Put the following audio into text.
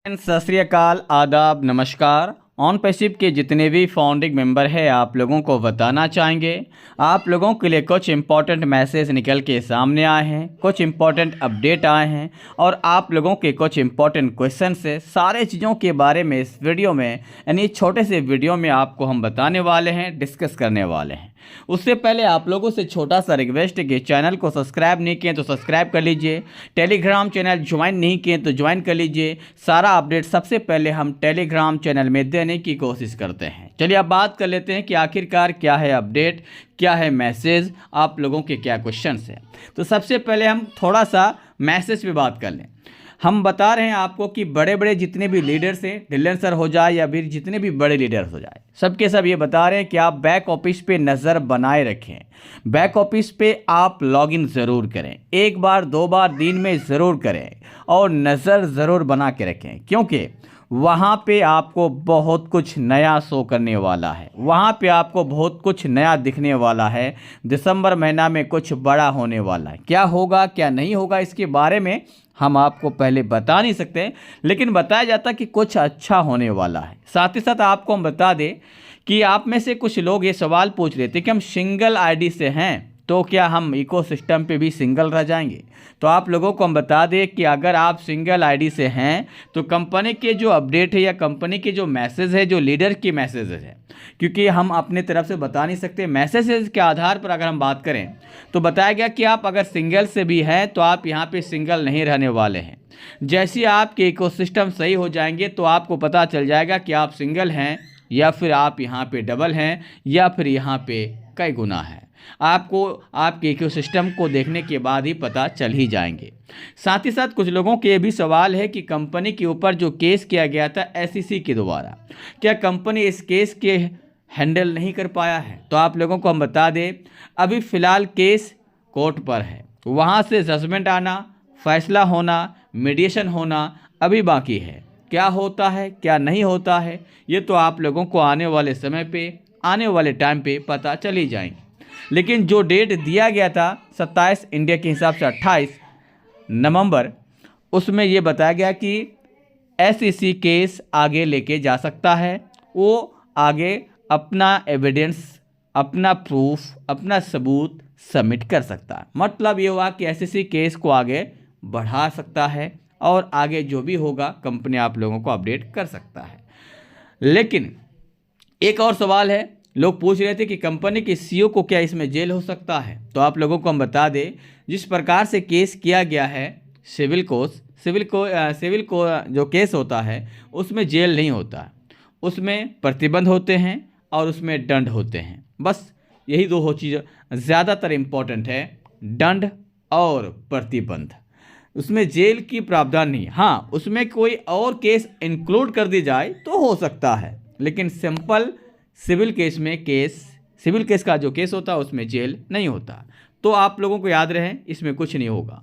सत श्री अकाल, आदाब, नमस्कार। ऑन पैसिव के जितने भी फाउंडिंग मेंबर हैं आप लोगों को बताना चाहेंगे, आप लोगों के लिए कुछ इंपॉर्टेंट मैसेज निकल के सामने आए हैं, कुछ इंपॉर्टेंट अपडेट आए हैं और आप लोगों के कुछ इंपॉर्टेंट क्वेश्चन से सारे चीज़ों के बारे में इस वीडियो में यानी छोटे से वीडियो में आपको हम बताने वाले हैं, डिस्कस करने वाले हैं। उससे पहले आप लोगों से छोटा सा रिक्वेस्ट है कि चैनल को सब्सक्राइब नहीं किए तो सब्सक्राइब कर लीजिए, टेलीग्राम चैनल ज्वाइन नहीं किए तो ज्वाइन कर लीजिए। सारा अपडेट सबसे पहले हम टेलीग्राम चैनल में देने की कोशिश करते हैं। चलिए अब बात कर लेते हैं कि आखिरकार क्या है अपडेट, क्या है मैसेज, आप लोगों के क्या क्वेश्चंस हैं। तो सबसे पहले हम थोड़ा सा मैसेज पे बात कर लें। हम बता रहे हैं आपको कि बड़े बड़े जितने भी लीडर्स हैं, ढिल्लन सर हो जाए या फिर जितने भी बड़े लीडर्स हो जाए, सबके सब ये बता रहे हैं कि आप बैक ऑफिस पे नज़र बनाए रखें। बैक ऑफिस पे आप लॉगिन ज़रूर करें, एक बार दो बार दिन में ज़रूर करें और नज़र ज़रूर बना के रखें, क्योंकि वहाँ पे आपको बहुत कुछ नया शो करने वाला है, वहाँ पे आपको बहुत कुछ नया दिखने वाला है। दिसंबर महीना में कुछ बड़ा होने वाला है। क्या होगा क्या नहीं होगा इसके बारे में हम आपको पहले बता नहीं सकते, लेकिन बताया जाता कि कुछ अच्छा होने वाला है। साथ ही साथ आपको हम बता दें कि आप में से कुछ लोग ये सवाल पूछ रहे थे कि हम सिंगल आईडी से हैं तो क्या हम इकोसिस्टम पे भी सिंगल रह जाएंगे। तो आप लोगों को हम बता दें कि अगर आप सिंगल आईडी से हैं तो कंपनी के जो अपडेट है या कंपनी के जो मैसेज है, जो लीडर की मैसेज है, क्योंकि हम अपने तरफ से बता नहीं सकते, मैसेजेस के आधार पर अगर हम बात करें तो बताया गया कि आप अगर सिंगल से भी हैं तो आप यहाँ पे सिंगल नहीं रहने वाले हैं। जैसे ही आपके इकोसिस्टम सही हो जाएंगे तो आपको पता चल जाएगा कि आप सिंगल हैं या फिर आप यहाँ पे डबल हैं या फिर यहाँ पे कई गुना है। आपको आपके इकोसिस्टम को देखने के बाद ही पता चल ही जाएंगे। साथ ही साथ कुछ लोगों के ये भी सवाल है कि कंपनी के ऊपर जो केस किया गया था एसईसी के द्वारा, क्या कंपनी इस केस के हैंडल नहीं कर पाया है। तो आप लोगों को हम बता दें अभी फ़िलहाल केस कोर्ट पर है, वहाँ से जजमेंट आना, फैसला होना, मीडिएशन होना अभी बाकी है। क्या होता है क्या नहीं होता है ये तो आप लोगों को आने वाले समय पे, आने वाले टाइम पे पता चल ही जाएंगे। लेकिन जो डेट दिया गया था 27 इंडिया के हिसाब से 28 नवंबर, उसमें ये बताया गया कि एसईसी केस आगे लेके जा सकता है। वो आगे अपना एविडेंस, अपना प्रूफ, अपना सबूत सबमिट कर सकता है। मतलब ये हुआ कि एसईसी केस को आगे बढ़ा सकता है और आगे जो भी होगा कंपनी आप लोगों को अपडेट कर सकता है। लेकिन एक और सवाल है, लोग पूछ रहे थे कि कंपनी के सीईओ को क्या इसमें जेल हो सकता है। तो आप लोगों को हम बता दें जिस प्रकार से केस किया गया है सिविल को जो केस होता है उसमें जेल नहीं होता, उसमें प्रतिबंध होते हैं और उसमें दंड होते हैं। बस यही दो चीज़ ज़्यादातर इम्पोर्टेंट है, दंड और प्रतिबंध। उसमें जेल की प्रावधान नहीं। हाँ, उसमें कोई और केस इंक्लूड कर दी जाए तो हो सकता है, लेकिन सिंपल सिविल केस का जो केस होता है उसमें जेल नहीं होता। तो आप लोगों को याद रहे इसमें कुछ नहीं होगा।